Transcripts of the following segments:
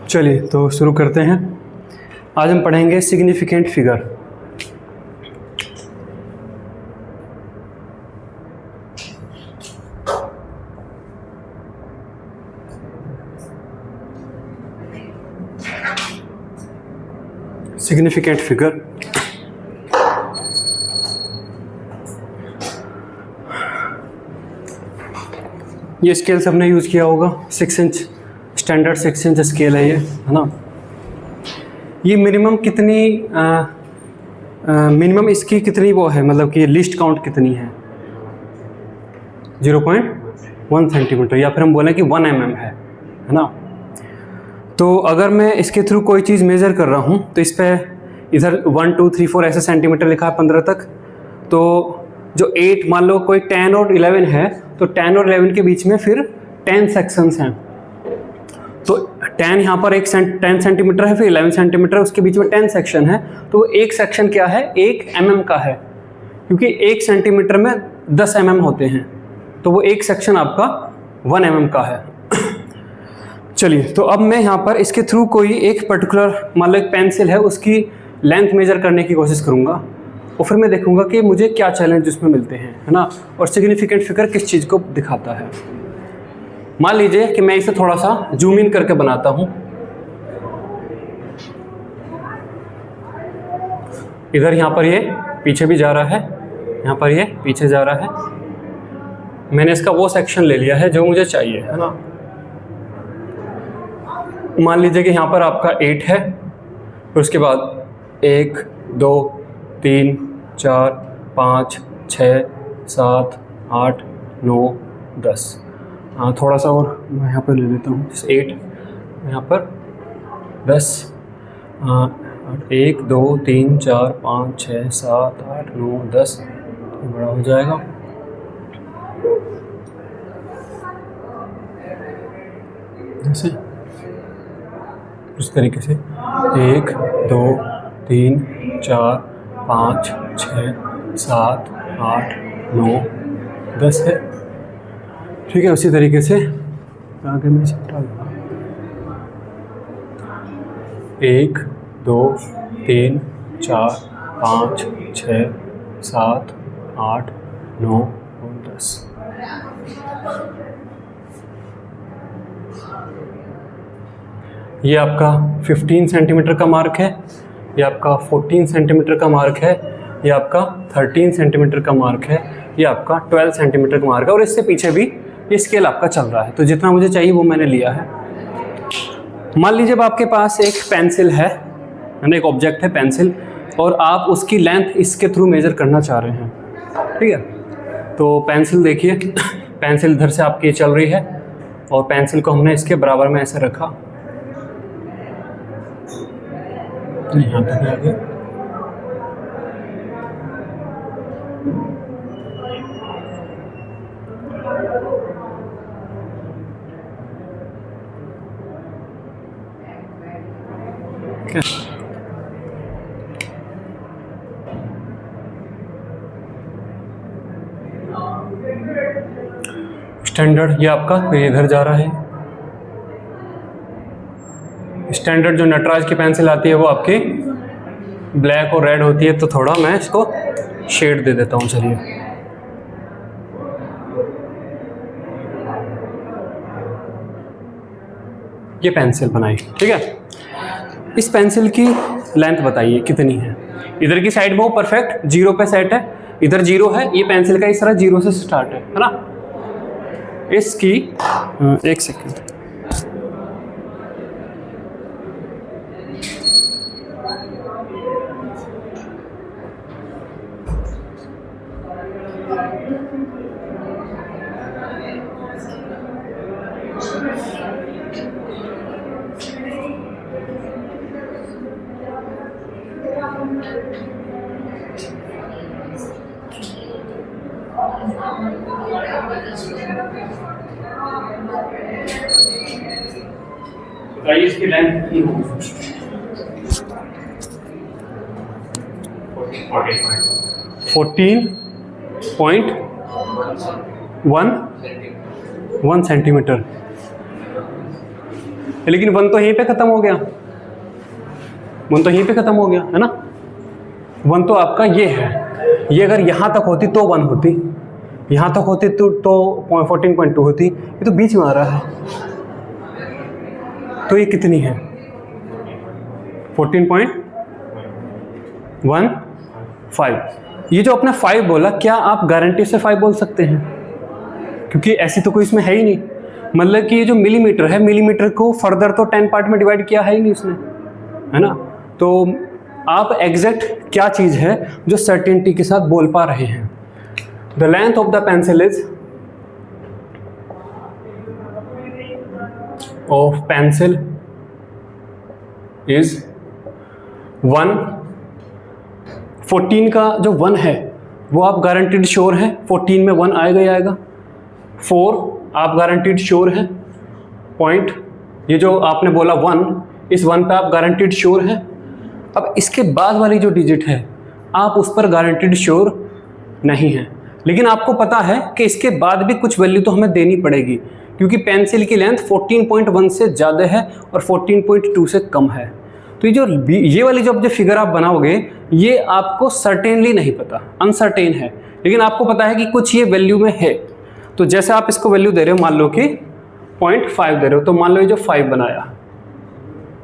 चलिए तो शुरू करते हैं। आज हम पढ़ेंगे सिग्निफिकेंट फिगर। सिग्निफिकेंट फिगर ये स्केल सबने यूज़ किया होगा। 6 इंच स्टैंडर्ड 6 इंच स्केल है ये, है ना। ये मिनिमम कितनी मिनिमम इसकी कितनी वो है, मतलब कि लिस्ट काउंट कितनी है? 0.1 सेंटीमीटर, या फिर हम बोलें कि 1 mm है ना। तो अगर मैं इसके थ्रू कोई चीज़ मेज़र कर रहा हूँ तो इस पर इधर 1 2 3 4 ऐसे सेंटीमीटर लिखा है 15 तक। तो जो 8 मान लो कोई 10 और 11 है, तो 10 और 11 के बीच में फिर 10 सेक्शंस हैं। तो 10 यहाँ पर 10 सेंटीमीटर है, फिर 11 सेंटीमीटर है, उसके बीच में 10 सेक्शन है। तो एक सेक्शन क्या है? 1 mm का है, क्योंकि 1 सेंटीमीटर में 10 mm होते हैं। तो वो एक सेक्शन आपका 1 mm का है। चलिए, तो अब मैं यहाँ पर इसके थ्रू कोई एक पर्टिकुलर मान लो एक पेंसिल है, उसकी लेंथ मेजर करने की कोशिश करूँगा और फिर मैं देखूँगा कि मुझे क्या चैलेंज उसमें मिलते हैं, है ना, और सिग्निफिकेंट फिगर किस चीज़ को दिखाता है। मान लीजिए कि मैं इसे थोड़ा सा जूम इन करके बनाता हूँ। इधर यहाँ पर ये पीछे भी जा रहा है, यहाँ पर ये पीछे जा रहा है। मैंने इसका वो सेक्शन ले लिया है जो मुझे चाहिए, है ना। मान लीजिए कि यहाँ पर आपका 8 है, फिर उसके बाद 1 2 3 4 5 6 7 8 9 10। हाँ, थोड़ा सा और मैं यहाँ पर ले लेता हूँ। 8 यहाँ पर 10, 1 2 3 4 5 6 7 8 9 10, बड़ा हो जाएगा। ऐसे इस तरीके से 1 2 3 4 5 6 7 8 9 10 है, ठीक है। उसी तरीके से आगे मैं इसे हटा दूँगा। 1 2 3 4 5 6 7 8 9 और 10। ये आपका 15 सेंटीमीटर का मार्क है, ये आपका 14 सेंटीमीटर का मार्क है, ये आपका 13 सेंटीमीटर का मार्क है, ये आपका 12 सेंटीमीटर का मार्क है, और इससे पीछे भी ये स्केल आपका चल रहा है। तो जितना मुझे चाहिए वो मैंने लिया है। मान लीजिए अब आपके पास एक पेंसिल है, यानी एक ऑब्जेक्ट है पेंसिल, और आप उसकी लेंथ इसके थ्रू मेजर करना चाह रहे हैं, ठीक है। तो पेंसिल देखिए, पेंसिल इधर से आपकी चल रही है और पेंसिल को हमने इसके बराबर में ऐसे रखा, यहाँ तक आ गया। स्टैंडर्ड ये आपका फिर इधर जा रहा है। स्टैंडर्ड जो नटराज की पेंसिल आती है वो आपकी ब्लैक और रेड होती है, तो थोड़ा मैं इसको शेड दे देता हूँ। चलिए, ये पेंसिल बनाई, ठीक है। इस पेंसिल की लेंथ बताइए कितनी है। इधर की साइड में वो परफेक्ट 0 पे सेट है, इधर 0 है, ये पेंसिल का इस तरह 0 से स्टार्ट है ना। इसकी एक सेकेंड, बताइए इसकी लेंथ कितनी होगी? 14.1 सेंटीमीटर। लेकिन 1 तो यहीं पे खत्म हो गया, 1 तो यहीं पे खत्म हो गया है ना। 1 तो आपका ये है, ये अगर यहाँ तक होती तो 1 होती, यहाँ तक होती तो 14.2 होती, ये तो बीच में आ रहा है। तो ये कितनी है? 14.15। ये जो आपने 5 बोला, क्या आप गारंटी से 5 बोल सकते हैं? क्योंकि ऐसी तो कोई इसमें है ही नहीं। मतलब कि ये जो मिलीमीटर है, मिलीमीटर को फर्दर तो 10 पार्ट में डिवाइड किया है ही नहीं उसने, है ना। तो आप एग्जैक्ट क्या चीज़ है जो सर्टेनिटी के साथ बोल पा रहे हैं? The length of the pencil is is 1। 14 का जो 1 है वो आप गारंटीड श्योर हैं, 14 में 1 आएगा ही आएगा। 4 आप गारंटीड श्योर हैं। पॉइंट, ये जो आपने बोला 1, इस 1 पे आप गारंटीड श्योर हैं। अब इसके बाद वाली जो डिजिट है आप उस पर गारंटीड श्योर नहीं है, लेकिन आपको पता है कि इसके बाद भी कुछ वैल्यू तो हमें देनी पड़ेगी, क्योंकि पेंसिल की लेंथ 14.1 से ज़्यादा है और 14.2 से कम है। तो ये वाली जो फिगर आप बनाओगे, ये आपको सर्टेनली नहीं पता, अनसर्टेन है, लेकिन आपको पता है कि कुछ ये वैल्यू में है। तो जैसे आप इसको वैल्यू दे रहे हो, मान लो कि 0.5 दे रहे हो, तो मान लो ये जो 5 बनाया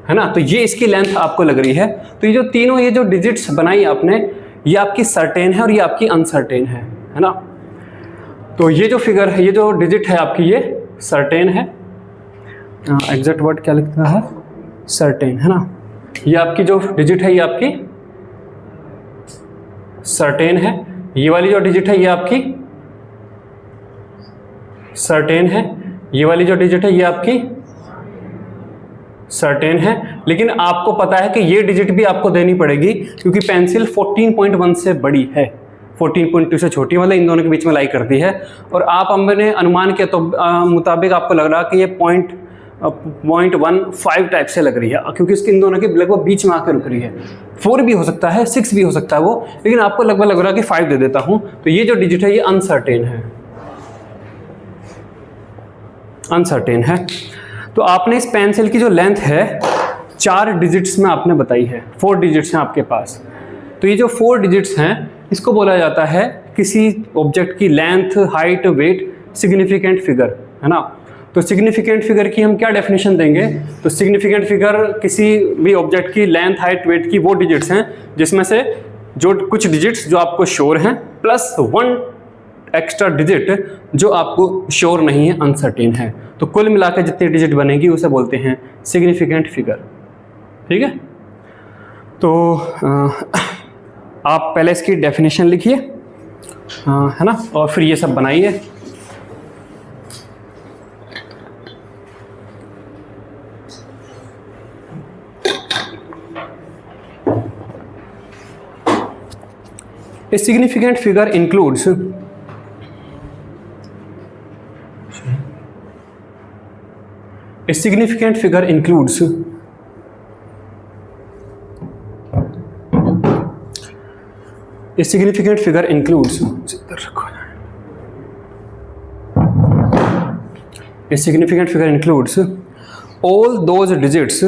है ना, तो ये इसकी लेंथ आपको लग रही है। तो ये जो तीनों ये जो डिजिट्स बनाई आपने, ये आपकी सर्टेन है और ये आपकी अनसर्टेन है ना। तो ये जो फिगर है, ये जो डिजिट है आपकी, ये सर्टेन है। एग्जैक्ट वर्ड क्या लिखता है? सर्टेन, है ना। ये आपकी जो डिजिट है ये आपकी सर्टेन है। ये वाली जो डिजिट है ये आपकी सर्टेन है। ये वाली जो डिजिट है ये आपकी सर्टेन है। लेकिन आपको पता है कि ये डिजिट भी आपको देनी पड़ेगी, क्योंकि पेंसिल 14.1 से बड़ी है, 14.2 से छोटी, मतलब इन दोनों के बीच में लाई करती है। और आप हमने अनुमान के तो मुताबिक आपको लग रहा कि ये 0.15 टाइप से लग रही है, क्योंकि इसके इन दोनों के लगभग बीच में आकर रुक रही है। 4 भी हो सकता है, 6 भी हो सकता है वो, लेकिन आपको लगभग लग रहा है कि 5 दे देता हूँ। तो ये जो डिजिट है ये अनसर्टेन है, अनसर्टेन है। तो आपने इस पेंसिल की जो लेंथ है 4 डिजिट्स में आपने बताई है, 4 डिजिट्स हैं आपके पास। तो ये जो 4 डिजिट्स हैं इसको बोला जाता है किसी ऑब्जेक्ट की length, height, weight, significant figure, है ना। तो सिग्निफिकेंट फिगर की हम क्या डेफिनेशन देंगे? तो सिग्निफिकेंट फिगर किसी भी ऑब्जेक्ट की लेंथ, हाइट, वेट की वो डिजिट्स हैं जिसमें से जो कुछ डिजिट्स जो आपको श्योर हैं प्लस 1 एक्स्ट्रा डिजिट जो आपको श्योर नहीं है, अनसर्टेन है। तो कुल मिलाकर जितनी डिजिट बनेगी उसे बोलते हैं सिग्निफिकेंट फिगर, ठीक है। तो आप पहले इसकी डेफिनेशन लिखिए, है ना, और फिर ये सब बनाइए। A significant figure includes a significant figure includes a significant figure includes a significant figure includes all those digits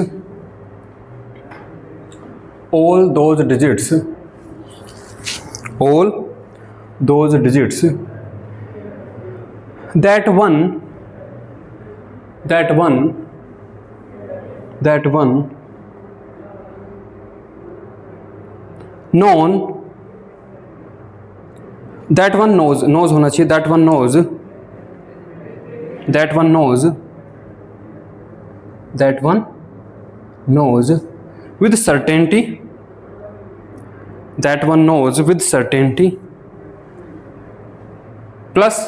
that one knows होना चाहिए, that one knows with certainty, plus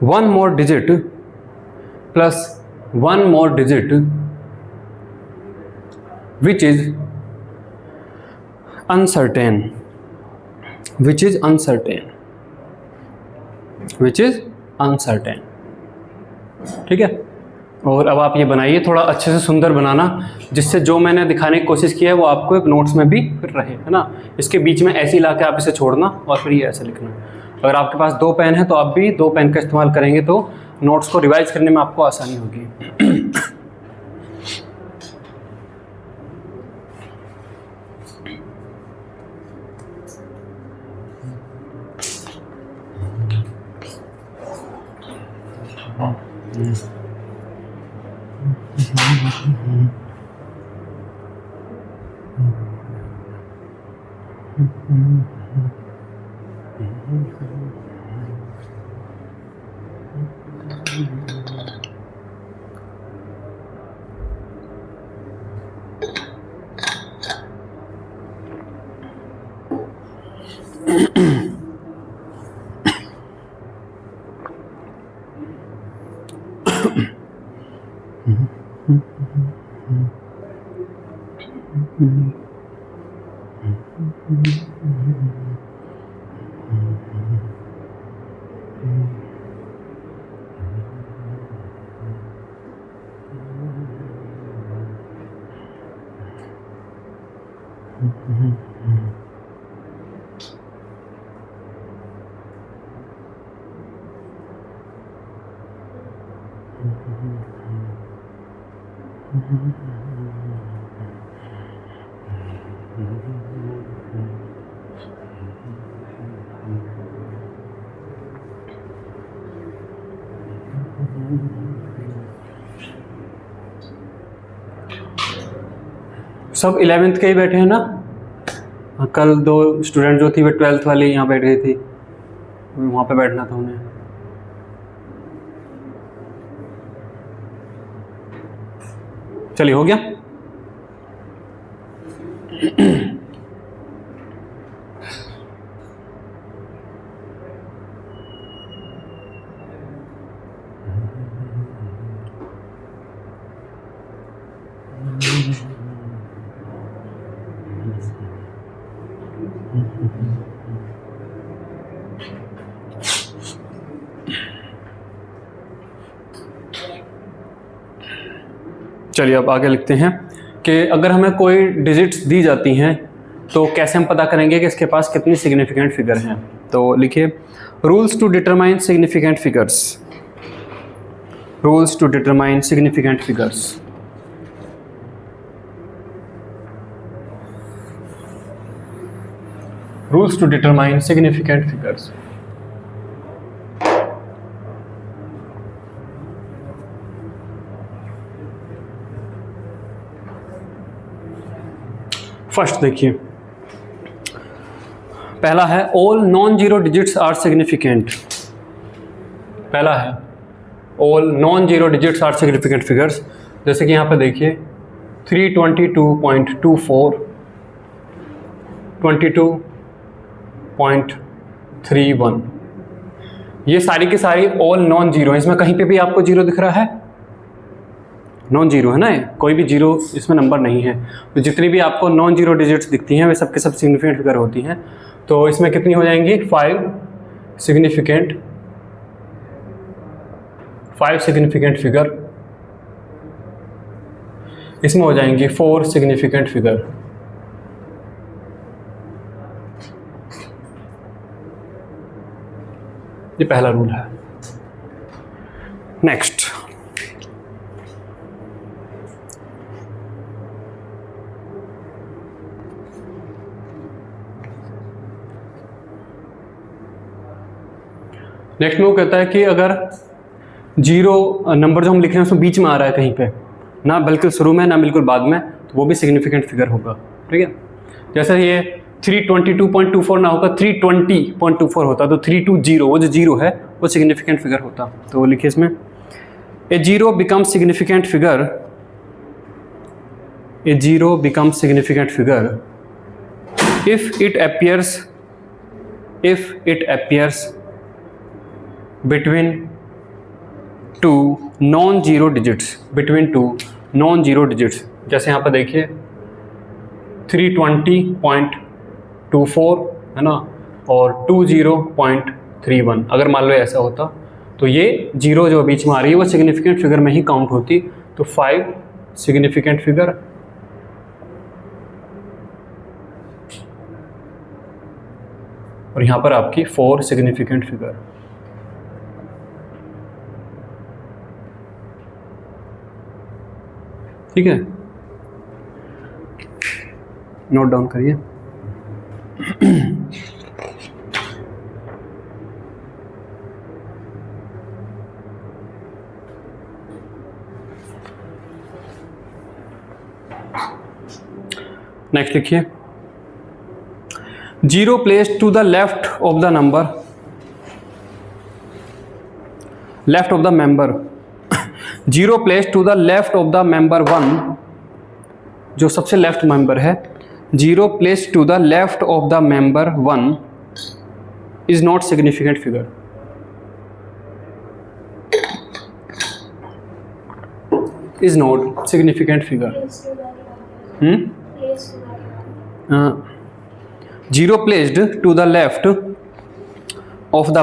one more digit which is uncertain, ठीक है। और अब आप ये बनाइए, थोड़ा अच्छे से सुंदर बनाना, जिससे जो मैंने दिखाने की कोशिश की है वो आपको एक नोट्स में भी फिर रहे, है ना। इसके बीच में ऐसे ही ला के आप इसे छोड़ना और फिर ये ऐसे लिखना। अगर आपके पास 2 पेन है तो आप भी 2 पेन का इस्तेमाल करेंगे तो नोट्स को रिवाइज करने में आपको आसानी होगी। सब 11th के ही बैठे हैं ना? कल 2 स्टूडेंट जो थी वे 12th वाली यहाँ बैठ गई थी, वहाँ पे बैठना था उन्हें। चलिए, हो गया। चलिए अब आगे लिखते हैं कि अगर हमें कोई डिजिट्स दी जाती हैं तो कैसे हम पता करेंगे कि इसके पास कितनी सिग्निफिकेंट फिगर हैं। तो लिखिए, rules to determine significant figures. Rules to determine significant figures. Rules to determine significant figures. First देखिए, पहला है all non zero digits are significant. पहला है all non zero digits are significant figures. जैसे कि यहाँ पे देखिए 322.24, 22.31, ये सारी की सारी ऑल नॉन जीरो हैं। इसमें कहीं पे भी आपको जीरो दिख रहा है? नॉन जीरो है ना, कोई भी जीरो इसमें नंबर नहीं है। तो जितनी भी आपको नॉन जीरो डिजिट्स दिखती हैं वे सब के सब सिग्निफिकेंट फिगर होती हैं। तो इसमें कितनी हो जाएंगी? 5 सिग्निफिकेंट फिगर। इसमें हो जाएंगी 4 सिग्निफिकेंट फिगर। ये पहला रूल है। नेक्स्ट, नेक्स्ट में वो कहता है कि अगर जीरो नंबर जो हम लिख रहे हैं उसमें बीच में आ रहा है कहीं पे, ना बिल्कुल शुरू में ना बिल्कुल बाद में, तो वो भी सिग्निफिकेंट फिगर होगा। ठीक है, जैसे ये 322.24 ना होगा 320.24 होता, तो 320 वो जो जीरो है वो सिग्निफिकेंट फिगर होता। तो लिखिए इसमें, a zero becomes significant figure, a zero becomes significant figure if it appears between two non-zero digits, between two non-zero digits। जैसे यहाँ पर देखिए 320.24 है ना, और 20.31। अगर मान लो ऐसा होता तो ये जीरो जो बीच में आ रही है वो सिग्निफिकेंट फिगर में ही काउंट होती। तो 5 सिग्निफिकेंट फिगर और यहाँ पर आपकी 4 सिग्निफिकेंट फिगर। ठीक है, नोट डाउन करिए। नेक्स्ट लिखिए, 0 placed to the left of the number, left of the member, 0 placed to the left of the member 1, जो सबसे लेफ्ट मेंबर है, 0 placed to the left of the member 1 is not significant figure. Is not significant figure. 0 placed to the left of the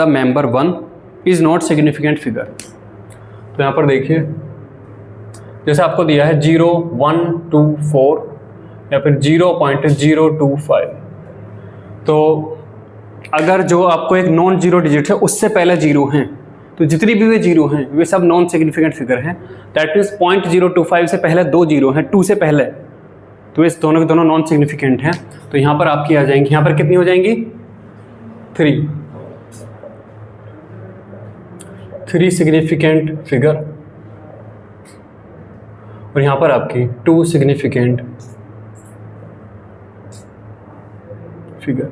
member 1 is not significant figure. तो यहाँ पर देखिए, जैसे आपको दिया है 0, 1, 2, 4 या फिर 0.025, तो अगर जो आपको एक नॉन जीरो डिजिट है उससे पहले जीरो हैं, तो जितनी भी वे जीरो हैं वे सब नॉन सिग्निफिकेंट फिगर हैं। दैट मीन्स 0.025 से पहले 2 जीरो हैं, 2 से पहले, तो इस दोनों के दोनों नॉन सिग्निफिकेंट हैं। तो यहाँ पर आपकी आ जाएंगी, यहाँ पर कितनी हो जाएंगी, 3 सिग्निफिकेंट फिगर, और यहाँ पर आपकी 2 सिग्निफिकेंट फिगर।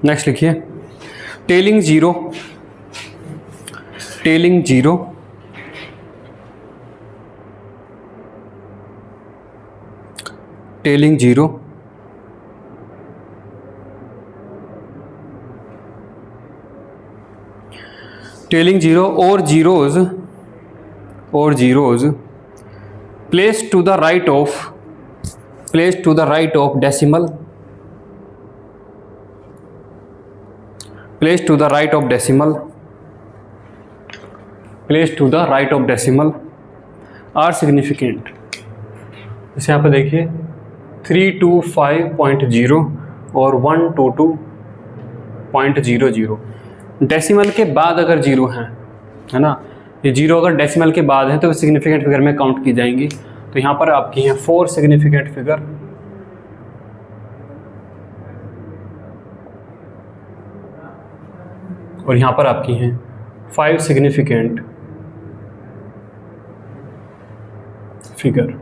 नेक्स्ट लिखिए, trailing zero, trailing zero, trailing zero, trailing zero और जीरोज, और zeros place to the right of, place to the right of decimal, place to the right of decimal, place to the right of decimal are significant। जैसे यहाँ पर देखिए 325.0 और 122.00, decimal के बाद अगर जीरो हैं, है ना, ये जीरो अगर डेसिमल के बाद हैं तो सिग्निफिकेंट फिगर में काउंट की जाएंगी। तो यहाँ पर आपकी हैं 4 सिग्निफिकेंट फिगर, और यहाँ पर आपकी हैं 5 सिग्निफिकेंट फिगर।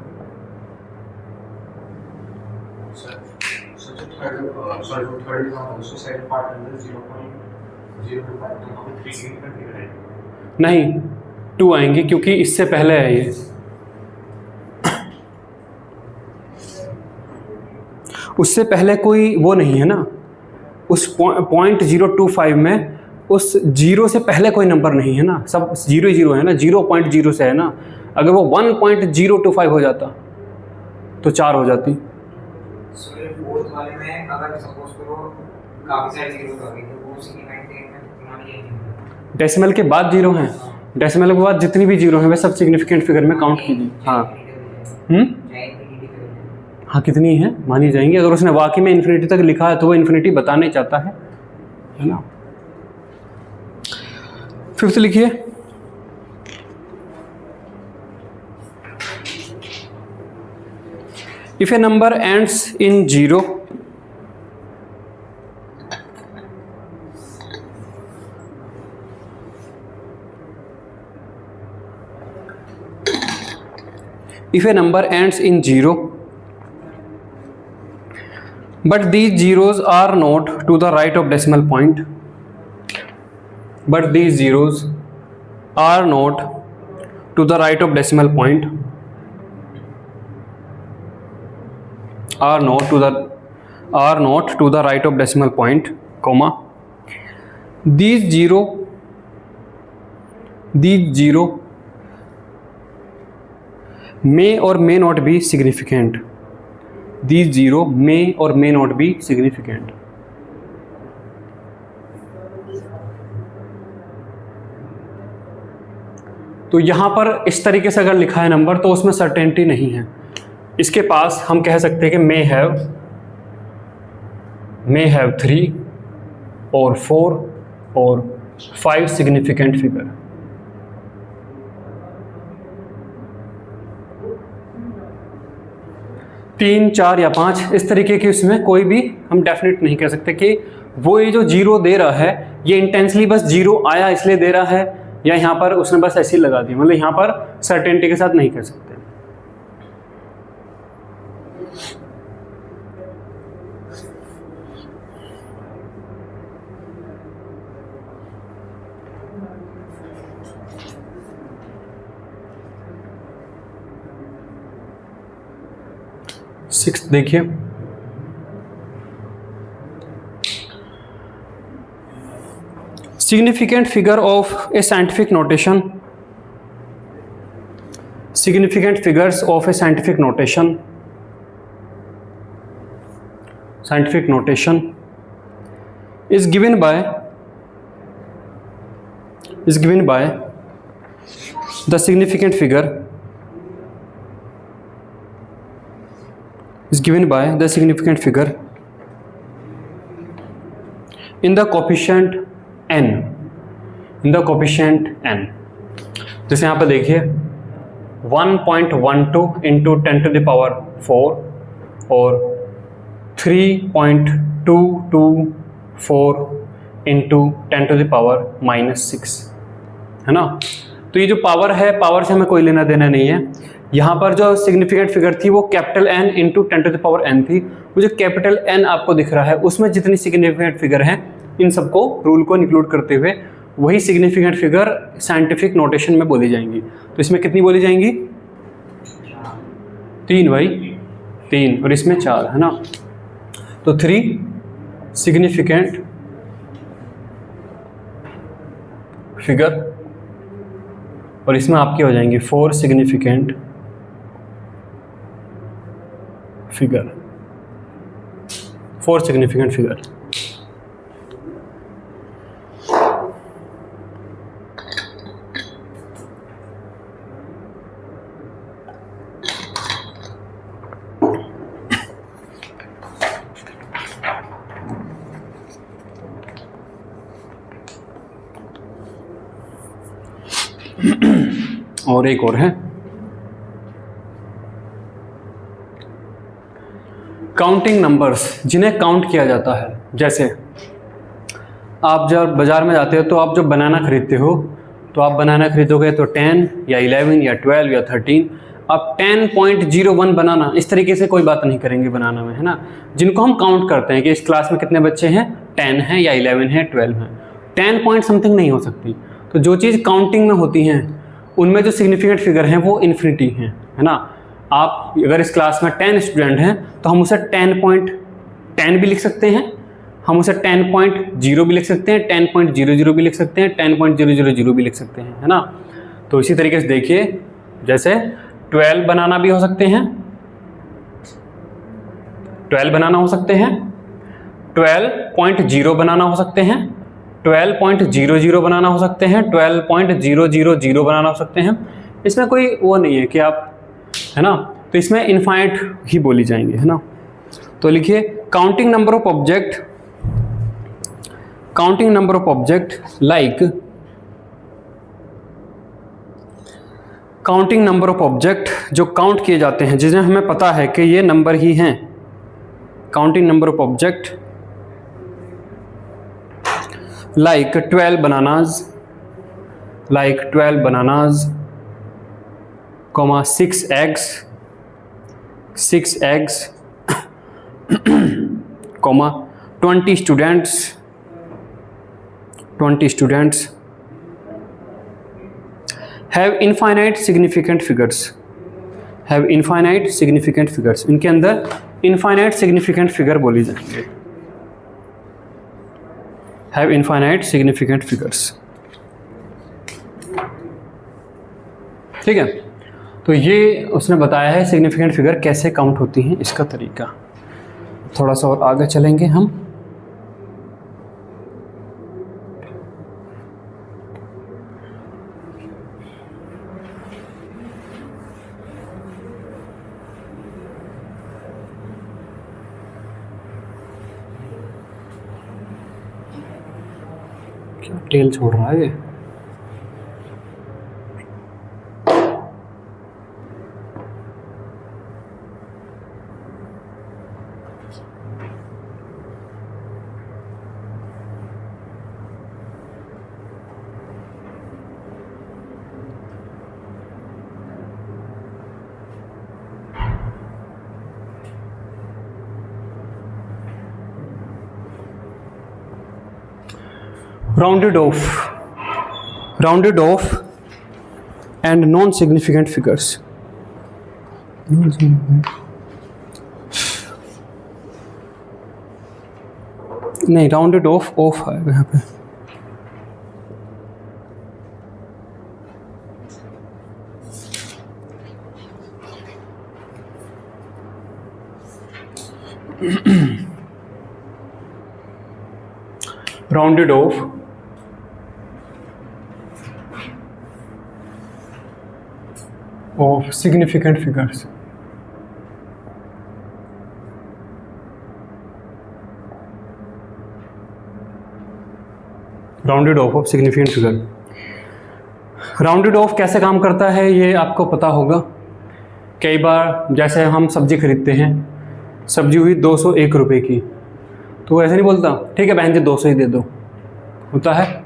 नहीं, 2 आएंगे क्योंकि इससे पहले है ये, उससे पहले कोई वो नहीं है ना, उस 0.025 में उस जीरो से पहले कोई नंबर नहीं है ना, सब 0 ही 0 है ना, 0.0 से है ना। अगर वो 1.025 हो जाता तो 4 हो जाती। फोर्थ वाले में अगर सपोज करो काफी सारे जीरो आ गए तो वो सिग्निफिकेंट में मान लीजिए डेसिमल के बाद जीरो हैं, डेसिमल के बाद जितनी भी जीरो हैं वे सब सिग्निफिकेंट फिगर में काउंट कीजिए। हाँ हाँ, कितनी है मानी जाएंगी। अगर उसने वाकई में इन्फिनिटी तक लिखा है तो वो इन्फिनिटी बताने चाहता है ना। 5th लिखिए, if a number ends in 0, if a number ends in 0 but these zeros are not to the right of decimal point, but these zeros are not to the right of decimal point, are not to the right of decimal point, comma, these zero may or may not be significant. These 0 may or may not be significant. तो यहाँ पर इस तरीके से अगर लिखा है number तो उसमें सर्टेनिटी नहीं है। इसके पास हम कह सकते हैं कि may have 3 or 4 or 5 significant figure। तीन, 4 या 5 इस तरीके की उसमें कोई भी हम डेफिनेट नहीं कह सकते कि वो ये जो 0 दे रहा है ये इंटेंसली बस 0 आया इसलिए दे रहा है, या यहाँ पर उसने बस ऐसे ही लगा दी, मतलब यहाँ पर सर्टेनिटी के साथ नहीं कह सकते। सिक्स्थ देखिए, significant figure of a scientific notation, significant figures of a scientific notation is given by the significant figure in the coefficient n, जैसे यहाँ पर देखिए 1.12 इंटू 10 to the power 4 और 3.224 इंटू 10 to the power -6, है ना। तो ये जो पावर है, पावर से हमें कोई लेना देना नहीं है। यहाँ पर जो सिग्निफिकेंट फिगर थी वो capital N into 10 to the power n थी। वो जो कैपिटल N आपको दिख रहा है उसमें जितनी सिग्निफिकेंट फिगर हैं इन सबको रूल को इंक्लूड करते हुए वही सिग्निफिकेंट फिगर साइंटिफिक नोटेशन में बोली जाएंगी। तो इसमें कितनी बोली जाएंगी? 3 भाई, 3, और इसमें 4, है ना। तो 3 सिग्निफिकेंट फिगर और इसमें आपकी हो जाएंगी 4 सिग्निफिकेंट फिगर, 4 सिग्निफिकेंट फिगर। और एक और है, काउंटिंग नंबर्स जिन्हें काउंट किया जाता है। जैसे आप जब बाज़ार में जाते हो तो आप जब बनाना खरीदते हो तो आप बनाना खरीदोगे तो 10 या 11 या 12 या 13, आप 10.01 बनाना इस तरीके से कोई बात नहीं करेंगे बनाना में, है ना। जिनको हम काउंट करते हैं कि इस क्लास में कितने बच्चे हैं, 10 हैं या 11 हैं, 12 हैं, 10 पॉइंट समथिंग नहीं हो सकती। तो जो चीज़ काउंटिंग में होती हैं उनमें जो सिग्निफिकेंट फिगर हैं वो इन्फिनिटी हैं, है ना। आप अगर इस क्लास में 10 स्टूडेंट हैं तो हम उसे 10.10 भी लिख सकते हैं, हम उसे 10.0 भी लिख सकते हैं, 10.00 भी लिख सकते हैं, 10.000 भी लिख सकते हैं, है ना। तो इसी तरीके से देखिए, जैसे 12 बनाना भी हो सकते हैं, 12 बनाना हो सकते हैं, 12.0 बनाना हो सकते हैं, 12.00 बनाना हो सकते हैं, 12.000 बनाना हो सकते हैं। इसमें कोई वो नहीं है कि आप, है ना। तो इसमें इनफाइनाइट ही बोली जाएंगे, है ना। तो लिखिए counting number of object like counting number of object जो काउंट किए जाते हैं, जिन्हें हमें पता है कि ये नंबर ही हैं। Counting number of object like 12 bananas, 6 eggs, 20 students have infinite significant figures, इनके अंदर infinite significant figure बोली जाएंगे, have infinite significant figures, ठीक है। तो ये उसने बताया है सिग्निफिकेंट फिगर कैसे काउंट होती हैं, इसका तरीका। थोड़ा सा और आगे चलेंगे हम। क्या टेल छोड़ रहा है ये? rounded off and non-significant figures. नहीं, राउंडेड ऑफ है यहाँ पे। Rounded off of significant figures. Rounded off significant figure. Rounded off कैसे काम करता है ये आपको पता होगा। कई बार जैसे हम सब्जी खरीदते हैं, सब्जी हुई 201 रुपये की, तो ऐसे नहीं बोलता ठीक है बहन जी 200 ही दे दो, होता है।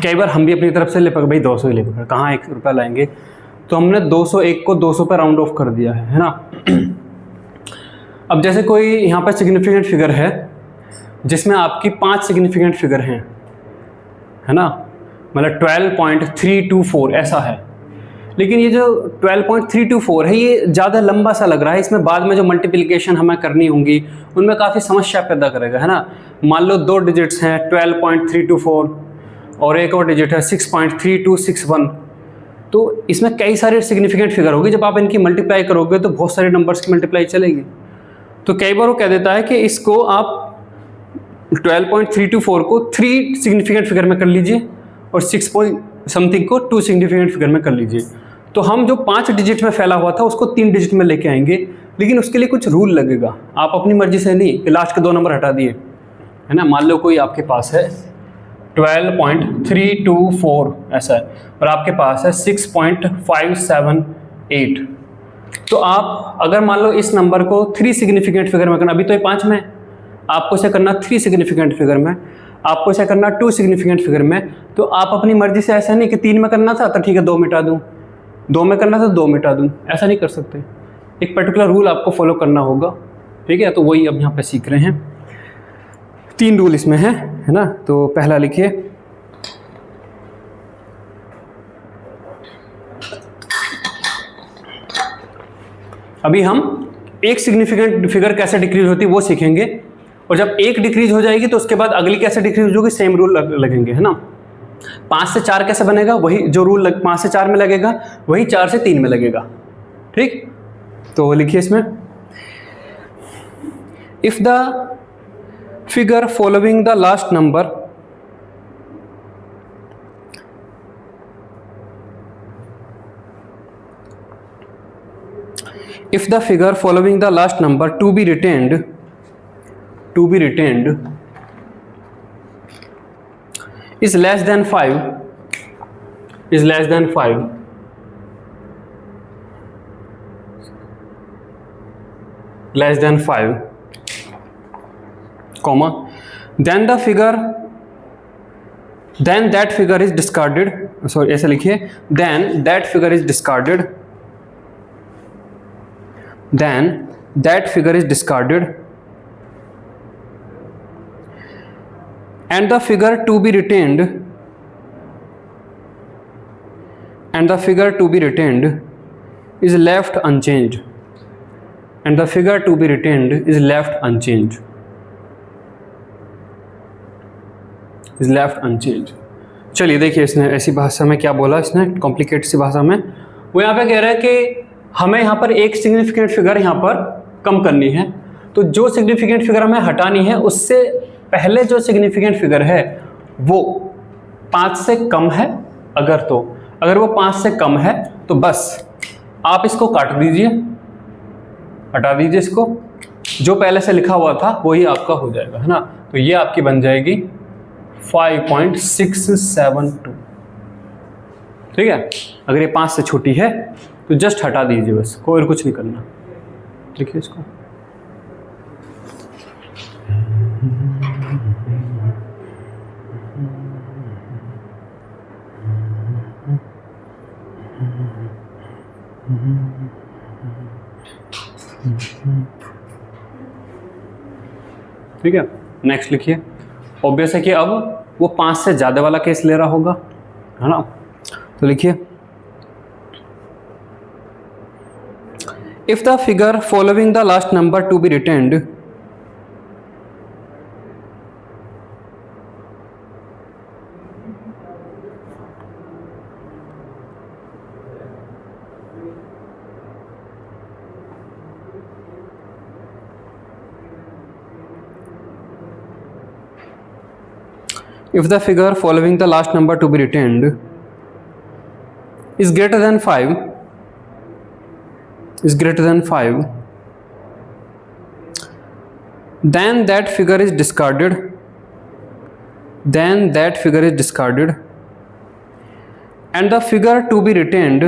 कई बार हम भी अपनी तरफ से ले पकड़ भाई 200 ही ले पकड़, कहाँ 1 रुपया लाएंगे, तो हमने 201 को 200 पे राउंड ऑफ कर दिया है ना। अब जैसे कोई यहाँ पर सिग्निफिकेंट फिगर है जिसमें आपकी 5 सिग्निफिकेंट फिगर हैं, है ना, मतलब 12.324 ऐसा है। लेकिन ये जो 12.324 है ये ज़्यादा लंबा सा लग रहा है, इसमें बाद में जो मल्टीप्लिकेशन हमें करनी होंगी उनमें काफ़ी समस्या पैदा करेगा, है ना। मान लो 2 डिजिट्स हैं 12.324 और एक और डिजिट है 6.3261, तो इसमें कई सारे सिग्निफिकेंट फिगर होगी। जब आप इनकी मल्टीप्लाई करोगे तो बहुत सारे नंबर्स की मल्टीप्लाई चलेगी। तो कई बार वो कह देता है कि इसको आप 12.324 को 3 सिग्निफिकेंट फिगर में कर लीजिए और 6 समथिंग को 2 सिग्निफिकेंट फिगर में कर लीजिए। तो हम जो 5 डिजिट में फैला हुआ था उसको 3 डिजिट में लेके आएंगे, लेकिन उसके लिए कुछ रूल लगेगा। आप अपनी मर्जी से नहीं कि लास्ट के 2 नंबर हटा दिए, है ना। मान लो कोई आपके पास है 12.324 ऐसा है और आपके पास है 6.578, तो आप अगर मान लो इस नंबर को 3 सिग्निफिकेंट फिगर में करना, अभी तो ये 5 में, आपको इसे करना 3 सिग्निफिकेंट फिगर में, आपको इसे करना 2 सिग्निफिकेंट फिगर में, तो आप अपनी मर्जी से ऐसा नहीं कि 3 में करना था तो ठीक है 2 मिटा दूँ, 2 में करना था 2 मिटा दूँ, ऐसा नहीं कर सकते। एक पर्टिकुलर रूल आपको फॉलो करना होगा, ठीक है। तो वही अब यहाँ पे सीख रहे हैं। 3 रूल इसमें है ना। तो पहला लिखिए, अभी हम एक सिग्निफिकेंट फिगर कैसे डिक्रीज होती है वो सीखेंगे, और जब एक डिक्रीज हो जाएगी तो उसके बाद अगली कैसे डिक्रीज होगी, सेम रूल लगेंगे, है ना। 5 से 4 कैसे बनेगा, वही जो रूल 5 से 4 में लगेगा वही 4 से 3 में लगेगा, ठीक। तो लिखिए इसमें, if the figure following the last number if the figure following the last number to be retained is less than 5 comma, then that figure is discarded, sorry ऐसे लिखिए, then that figure is discarded and the figure to be retained is left unchanged, चलिए देखिए इसने ऐसी भाषा में क्या बोला, इसने कॉम्प्लिकेटेड सी भाषा में, वो यहाँ पे कह रहा है कि हमें यहाँ पर एक सिग्निफिकेंट फिगर यहाँ पर कम करनी है। तो जो सिग्निफिकेंट फिगर हमें हटानी है उससे पहले जो सिग्निफिकेंट फिगर है वो 5 से कम है। अगर वो 5 से कम है तो बस आप इसको काट दीजिए, हटा दीजिए इसको, जो पहले से लिखा हुआ था वही आपका हो जाएगा, है ना। तो ये आपकी बन जाएगी 5.672, ठीक है। अगर ये 5 से छोटी है तो जस्ट हटा दीजिए बस, कोई और कुछ नहीं करना। देखिए इसको, ठीक है। नेक्स्ट लिखिए, ऑब्वियस है कि अब वो 5 से ज़्यादा वाला केस ले रहा होगा, है ना। तो लिखिए, if the figure following the last number to be retained if the figure following the last number to be retained is greater than 5, then that figure is discarded, and the figure to be retained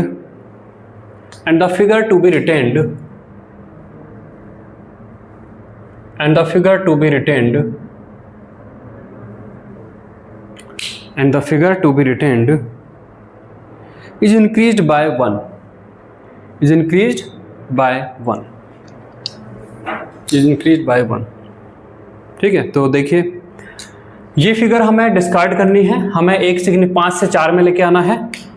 is increased by 1, ठीक है। तो देखिए, ये figure हमें discard करनी है, हमें एक सिग्निफिकेंट 5 से 4 में लेके आना है।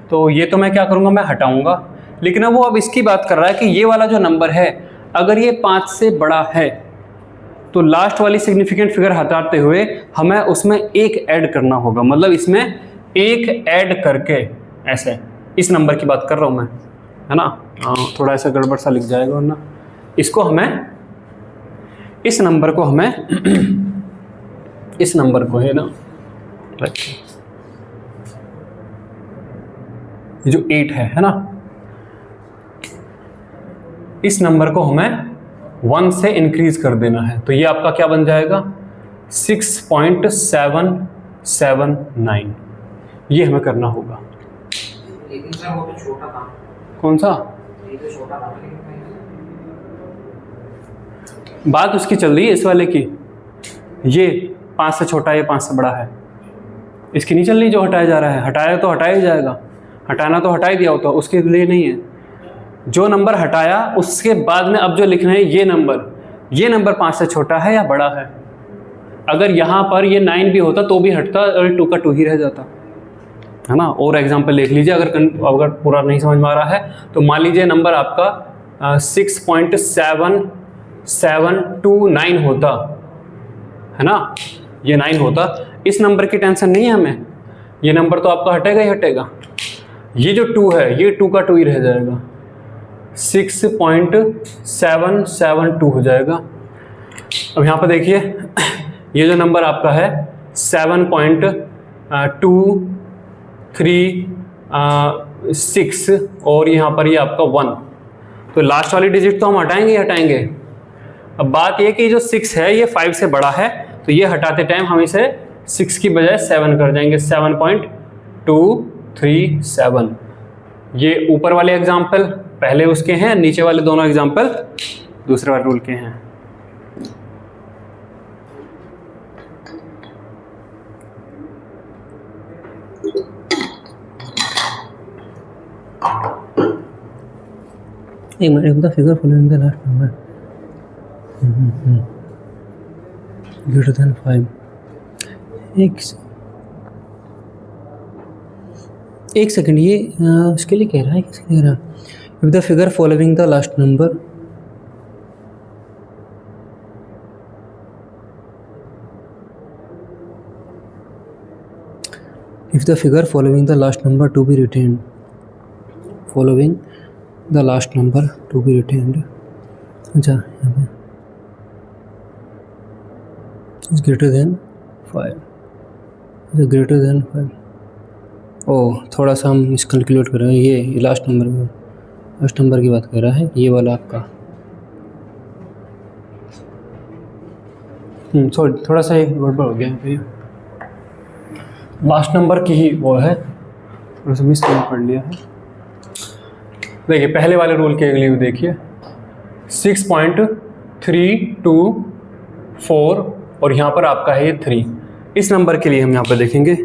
तो ये तो मैं क्या करूँगा, मैं हटाऊंगा। लेकिन अब वो इसकी बात कर रहा है कि ये वाला जो नंबर है अगर ये 5 से बड़ा है तो लास्ट वाली सिग्निफिकेंट फिगर हटाते हुए हमें उसमें एक ऐड करना होगा। मतलब इसमें एक ऐड करके, ऐसे इस नंबर की बात कर रहा हूँ मैं, है ना। थोड़ा ऐसा गड़बड़ सा लिख जाएगा वरना, इसको हमें इस नंबर को है ना, ये जो 8 है ना, इस नंबर को हमें 1 से इंक्रीज कर देना है। तो ये आपका क्या बन जाएगा, 6.779, ये हमें करना होगा। लेकिन सर वो तो छोटा था। कौन सा? ये तो छोटा था। बात उसकी चल रही है इस वाले की, ये 5 से छोटा है, ये 5 से बड़ा है, इसकी नहीं चल रही जो हटाया जा रहा है। हटाया तो हटाया ही जाएगा, हटाना तो हटा ही दिया होता, उसके लिए नहीं है। जो नंबर हटाया उसके बाद में अब जो लिखना है ये नंबर 5 से छोटा है या बड़ा है। अगर यहाँ पर ये 9 भी होता तो भी हटता और 2 का 2 ही रह जाता, है ना। और एग्जाम्पल लिख लीजिए, अगर पूरा नहीं समझ में आ रहा है तो मान लीजिए नंबर आपका 6.729 होता, है ना, ये 9 होता। इस नंबर की टेंशन नहीं है हमें, ये नंबर तो आपका हटेगा ही हटेगा। ये जो 2 है ये 2 का 2 ही रह जाएगा, 6.772 हो जाएगा। अब यहाँ पर देखिए, ये जो नंबर आपका है 7.236 और यहाँ पर ये आपका 1, तो लास्ट वाली डिजिट तो हम हटाएंगे ही हटाएंगे। अब बात ये कि जो 6 है ये 5 से बड़ा है, तो ये हटाते टाइम हम इसे 6 की बजाय 7 कर जाएंगे, 7.237। ये ऊपर वाले एग्जाम्पल पहले उसके हैं, नीचे वाले दोनों एग्जाम्पल दूसरे वाले रूल के हैं। एक minute, the figure following the last number greater than 5, एक सेकंड, ये इसके लिए कह रहा है, किसके लिए कह रहा है? If the figure following the last number to be retained following the last number to be retained, अच्छा यहाँ पे is greater than 5, greater than 5। ओह, थोड़ा सा हम मिसकैलकुलेट कर रहे हैं, ये लास्ट नंबर की बात कर रहा है, ये वाला आपका सॉरी, थोड़ा सा एक गड़बड़ हो गया है, लास्ट नंबर की ही वो है, थोड़ा सा मिस पढ़ लिया है। देखिए पहले वाले रूल के लिए देखिए 6.324 और यहाँ पर आपका है ये 3। इस नंबर के लिए हम यहाँ पर देखेंगे,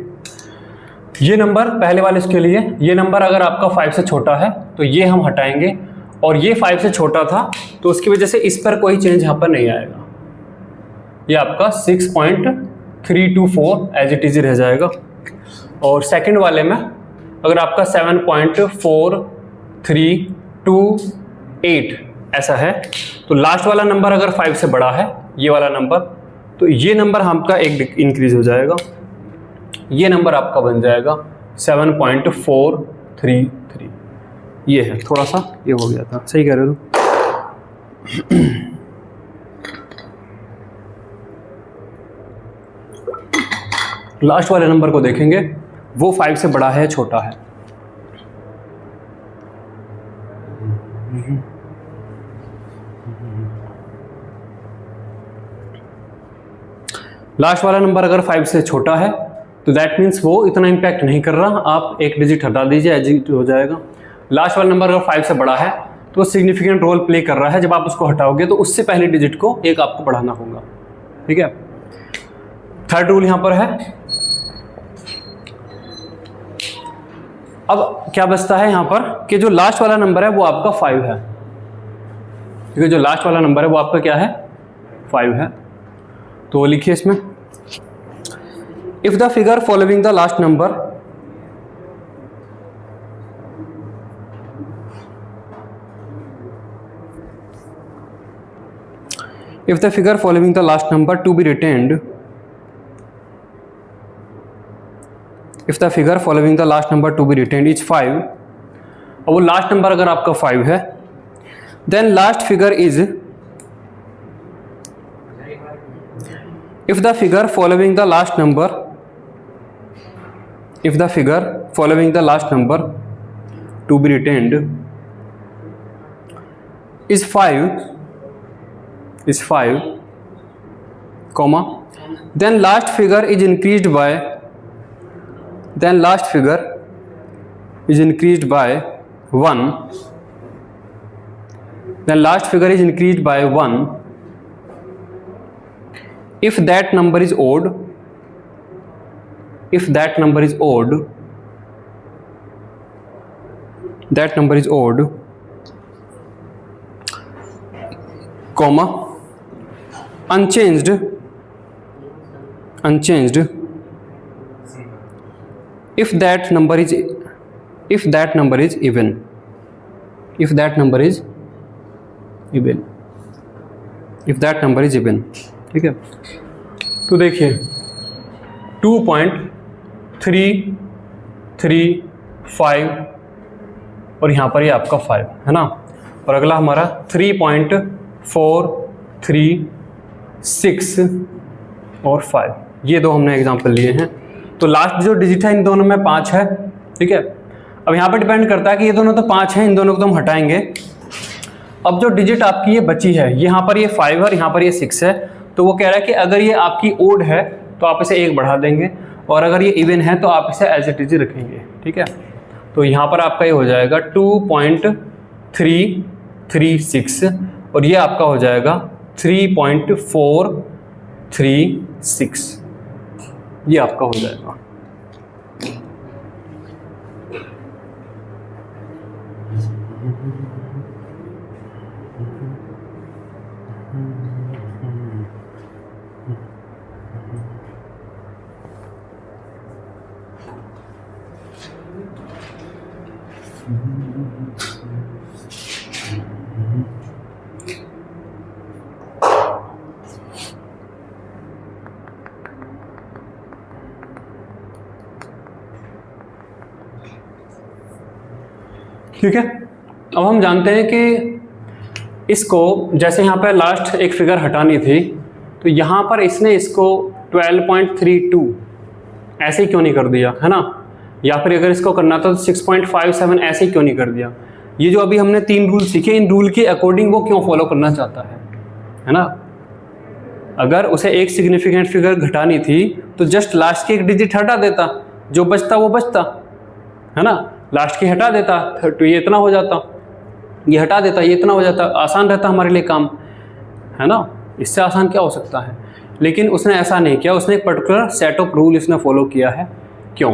ये नंबर पहले वाले इसके लिए, ये नंबर अगर आपका 5 से छोटा है तो ये हम हटाएंगे, और ये 5 से छोटा था तो उसकी वजह से इस पर कोई चेंज यहाँ पर नहीं आएगा, ये आपका 6.324 एज इट इज रह जाएगा। और सेकंड वाले में अगर आपका 7.4328 ऐसा है तो लास्ट वाला नंबर अगर 5 से बड़ा है, ये वाला नंबर, तो ये नंबर आपका एक इंक्रीज हो जाएगा, ये नंबर आपका बन जाएगा 7.433। ये है, थोड़ा सा ये हो गया था, सही कह रहे हो। लास्ट वाले नंबर को देखेंगे, वो 5 से बड़ा है छोटा है, लास्ट वाला नंबर अगर 5 से छोटा है तो दैट मीन्स वो इतना इम्पैक्ट नहीं कर रहा, आप एक डिजिट हटा दीजिए, एग्जिट हो जाएगा। लास्ट वाला नंबर अगर 5 से बड़ा है तो सिग्निफिकेंट रोल प्ले कर रहा है, जब आप उसको हटाओगे तो उससे पहले डिजिट को एक आपको बढ़ाना होगा, ठीक है। थर्ड रूल यहां पर है। अब क्या बचता है यहां पर कि जो लास्ट वाला नंबर है वो आपका 5 है, क्योंकि जो लास्ट वाला नंबर है वो आपका क्या है, 5 है। तो लिखिए इसमें, if the figure following the last number if the figure following the last number to be retained, if the figure following the last number to be retained is 5, और वो लास्ट नंबर अगर आपका 5 है, then last figure is, if the figure following the last number, if the figure following the last number to be retained is 5, comma, then last figure is increased by, then last figure is increased by 1, then last figure is increased by 1 if that number is odd, if that number is odd, that number is odd, comma, unchanged, if that number is, if that number is even, if that number is even, if that number is even, ठीक है। तो देखिए 2.335 और यहाँ पर ये आपका 5 है ना, और अगला हमारा 3.436 और 5, ये दो हमने एग्जांपल लिए हैं। तो लास्ट जो डिजिट है इन दोनों में 5 है, ठीक है। अब यहाँ पर डिपेंड करता है कि ये दोनों तो 5 हैं, इन दोनों को तो हम हटाएंगे। अब जो डिजिट आपकी ये बची है, यहाँ पर ये 5 है और यहाँ पर ये 6 है, तो वो कह रहा है कि अगर ये आपकी ओड है तो आप इसे 1 बढ़ा देंगे, और अगर ये इवन है तो आप इसे एज इट इज रखेंगे, ठीक है। तो यहाँ पर आपका ये हो जाएगा 2.336 और ये आपका हो जाएगा 3.436, ये आपका हो जाएगा। ठीक है, अब हम जानते हैं कि इसको जैसे यहाँ पर लास्ट एक फिगर हटानी थी, तो यहाँ पर इसने इसको 12.32 ऐसे ही क्यों नहीं कर दिया, है ना, या फिर अगर इसको करना था तो 6.57 ऐसे ही क्यों नहीं कर दिया। ये जो अभी हमने 3 रूल सीखे, इन रूल के अकॉर्डिंग वो क्यों फॉलो करना चाहता है ना। अगर उसे एक सिग्निफिकेंट फिगर घटानी थी तो जस्ट लास्ट की एक डिजिट हटा देता, जो बचता वो बचता, है ना, लास्ट की हटा देता तो ये इतना हो जाता, ये हटा देता ये इतना हो जाता, आसान रहता हमारे लिए काम, है ना, इससे आसान क्या हो सकता है। लेकिन उसने ऐसा नहीं किया, उसने एक पर्टिकुलर सेट ऑफ रूल इसने फॉलो किया है। क्यों?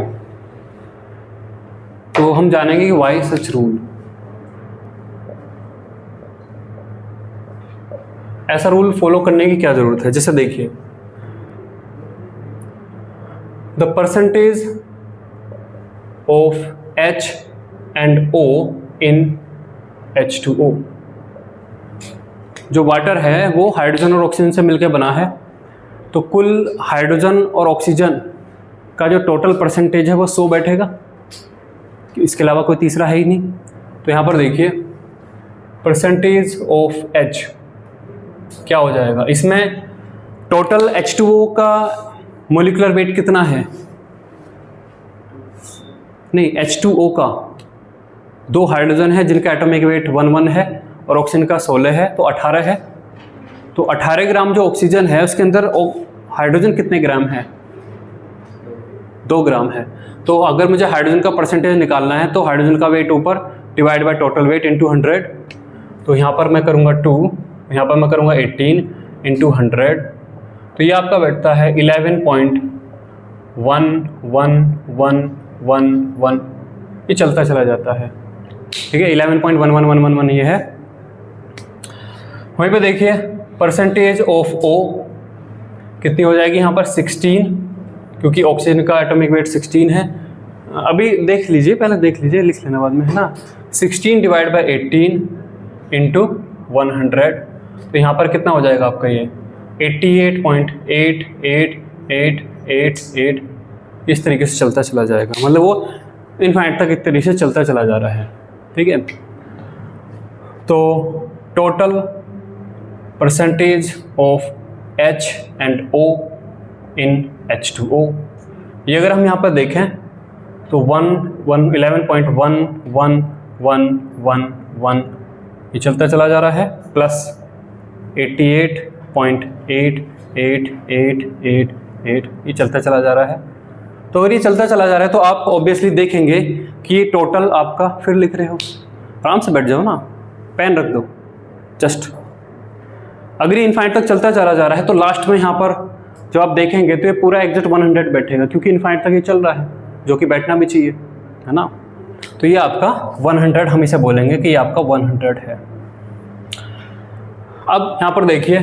तो हम जानेंगे कि व्हाई सच रूल। ऐसा रूल फॉलो करने की क्या जरूरत है। जैसे देखिए, the percentage of H and O in H2O, जो वाटर है वो हाइड्रोजन और ऑक्सीजन से मिलकर बना है, तो कुल हाइड्रोजन और ऑक्सीजन का जो टोटल परसेंटेज है वो 100 बैठेगा, इसके अलावा कोई तीसरा है ही नहीं। तो यहाँ पर देखिए परसेंटेज ऑफ H क्या हो जाएगा, इसमें टोटल H2O का मोलिकुलर वेट कितना है, नहीं H2O का 2 हाइड्रोजन है जिनका एटॉमिक वेट 11 है और ऑक्सीजन का 16 है, तो 18 है। तो 18 ग्राम जो ऑक्सीजन है उसके अंदर हाइड्रोजन कितने ग्राम है, 2 ग्राम है। तो अगर मुझे हाइड्रोजन का परसेंटेज निकालना है तो हाइड्रोजन का वेट ऊपर divide by total weight into 100, तो यहाँ पर मैं करूँगा 2, यहाँ पर मैं करूँगा 18 इंटू 100, तो ये आपका बैठता है 11.111111, ये चलता चला जाता है, ठीक है, 11.1111 ये है। वहीं पे देखिए परसेंटेज ऑफ O कितनी हो जाएगी यहाँ पर 16, क्योंकि ऑक्सीजन का एटॉमिक वेट 16 है। अभी देख लीजिए, पहले देख लीजिए, लिख लेना बाद में, है ना। 16 डिवाइड बाई 18 इंटू 100, तो यहाँ पर कितना हो जाएगा आपका ये 88.888888, इस तरीके से चलता चला जाएगा, मतलब वो इनफाइनाइट तक इस तरीके से चलता चला जा रहा है, ठीक है। तो total percentage of H and O in H2O, ये अगर हम यहाँ पर देखें तो 11.111111 ये चलता चला जा रहा है, प्लस 88.888888 ये चलता चला जा रहा है। तो अगर ये चलता चला जा रहा है तो आप ऑब्वियसली देखेंगे कि ये टोटल आपका, फिर लिख रहे हो, आराम से बैठ जाओ ना, पेन रख दो जस्ट। अगर ये इनफाइनाइट तक चलता चला जा रहा है तो लास्ट में यहाँ पर जो आप देखेंगे तो ये पूरा एग्जैक्ट 100 बैठेगा, क्योंकि इनफाइनाइट तक ये चल रहा है, जो कि बैठना भी चाहिए, है ना। तो ये आपका 100, हम इसे बोलेंगे कि ये आपका 100 है। अब यहाँ पर देखिए,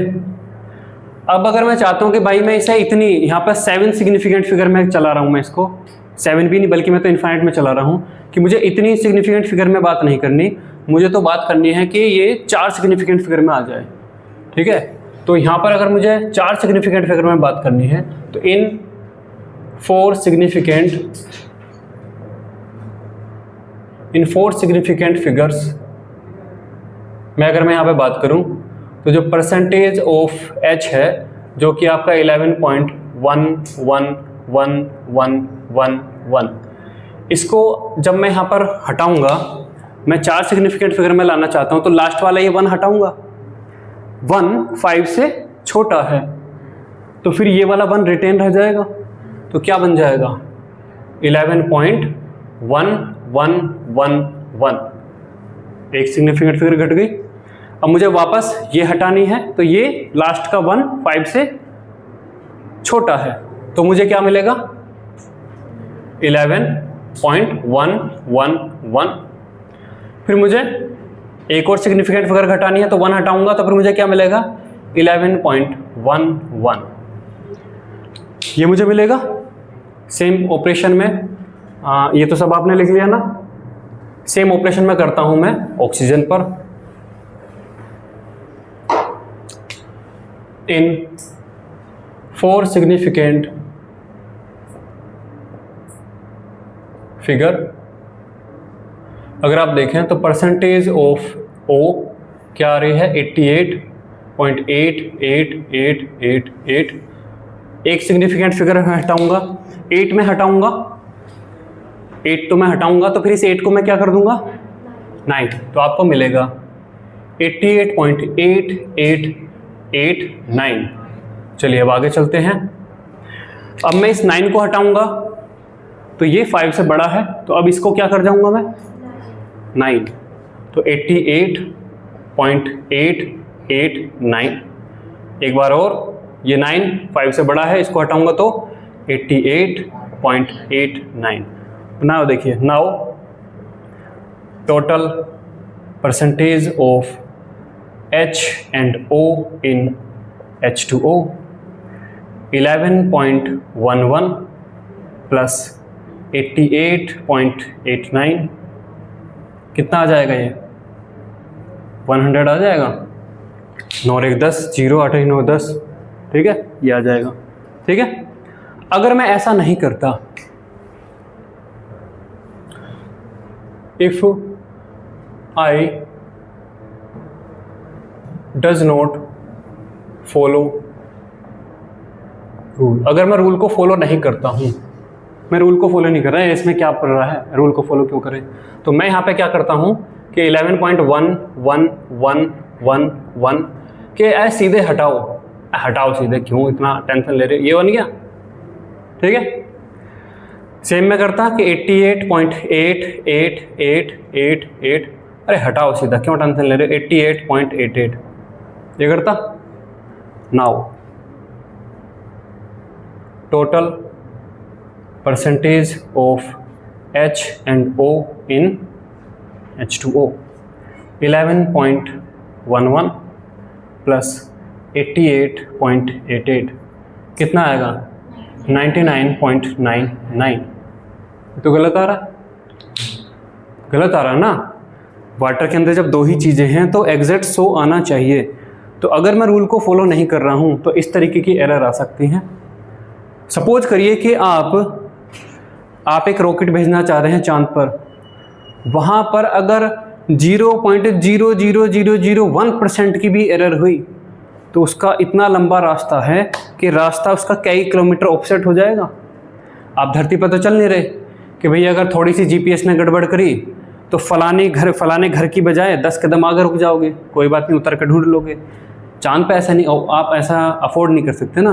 अब अगर मैं चाहता हूँ कि भाई मैं इसे इतनी, यहाँ पर 7 सिग्निफिकेंट फिगर में चला रहा हूँ, मैं इसको 7 भी नहीं बल्कि मैं तो इनफाइनाइट में चला रहा हूँ, कि मुझे इतनी सिग्निफिकेंट फिगर में बात नहीं करनी, मुझे तो बात करनी है कि ये 4 सिग्निफिकेंट फिगर में आ जाए, ठीक है। तो यहाँ पर अगर मुझे 4 सिग्निफिकेंट फिगर में बात करनी है तो इन 4 सिग्निफिकेंट फिगर्स में अगर मैं यहाँ पे बात करूँ तो जो परसेंटेज ऑफ H है, जो कि आपका 11.111111, इसको जब मैं यहाँ पर हटाऊंगा, मैं 4 सिग्निफिकेंट फिगर में लाना चाहता हूँ, तो लास्ट वाला ये 1 हटाऊंगा, 1 5 से छोटा है, तो फिर ये वाला 1 रिटेन रह जाएगा, तो क्या बन जाएगा 11.1111, एक सिग्निफिकेंट फिगर घट गई। अब मुझे वापस ये हटानी है, तो ये लास्ट का 1 5 से छोटा है, तो मुझे क्या मिलेगा 11.111। फिर मुझे एक और सिग्निफिकेंट फिगर घटानी है, तो 1 हटाऊंगा, तो फिर मुझे क्या मिलेगा 11.11, ये मुझे मिलेगा। सेम ऑपरेशन में ये तो सब आपने लिख लिया ना, सेम ऑपरेशन में करता हूं मैं ऑक्सीजन पर। इन 4 सिग्निफिकेंट फिगर अगर आप देखें तो परसेंटेज ऑफ ओ क्या आ रही है 88.8888। एक सिग्निफिकेंट फिगर मैं हटाऊंगा, 8 में हटाऊंगा, 8 तो मैं हटाऊंगा, तो फिर इस 8 को मैं क्या कर दूंगा 9, तो आपको मिलेगा 88.8889। चलिए अब आगे चलते हैं। अब मैं इस 9 को हटाऊंगा तो ये 5 से बड़ा है, तो अब इसको क्या कर जाऊंगा मैं 9, तो 88.889। एक बार और, ये 9 5 से बड़ा है, इसको हटाऊंगा तो 88.89। नाउ देखिए, now total percentage of H and O in H2O 11.11 plus 88.89 कितना आ जाएगा ये 100 आ जाएगा। 9 और 1 10, 0 8 9 10, ठीक है, ये आ जाएगा। ठीक है, अगर मैं ऐसा नहीं करता, if I does not follow rule, अगर मैं रूल को फॉलो नहीं करता हूं, मैं रूल को फॉलो नहीं कर रहा है, इसमें क्या पड़ रहा है, रूल को फॉलो क्यों करें, तो मैं यहाँ पे क्या करता हूँ कि 11.1111 के ऐसे सीधे हटाओ सीधे, क्यों इतना टेंशन ले रहे, ये बन गया। ठीक है, सेम में करता कि 88.8888, अरे हटाओ सीधा, क्यों टेंशन ले रहे, 88.88 ये करता। Now total percentage of H and O in H2O 11.11 plus 88.88 कितना आएगा 99.99। तो गलत आ रहा है, गलत आ रहा है ना। वाटर के अंदर जब दो ही चीज़ें हैं तो एग्जैक्ट 100 आना चाहिए। तो अगर मैं रूल को फॉलो नहीं कर रहा हूं तो इस तरीके की एरर आ सकती है। सपोज करिए कि आप एक रॉकेट भेजना चाह रहे हैं चांद पर, वहां पर अगर 0.00001% की भी एरर हुई तो उसका इतना लंबा रास्ता है कि रास्ता उसका कई किलोमीटर ऑफसेट हो जाएगा। आप धरती पर तो चल नहीं रहे कि भाई अगर थोड़ी सी जीपीएस ने गड़बड़ करी तो फलाने घर की बजाय 10 कदम आगे रुक जाओगे, कोई बात नहीं, उतर कर ढूंढ लोगे। चांद पे ऐसा नहीं, आप ऐसा अफोर्ड नहीं कर सकते ना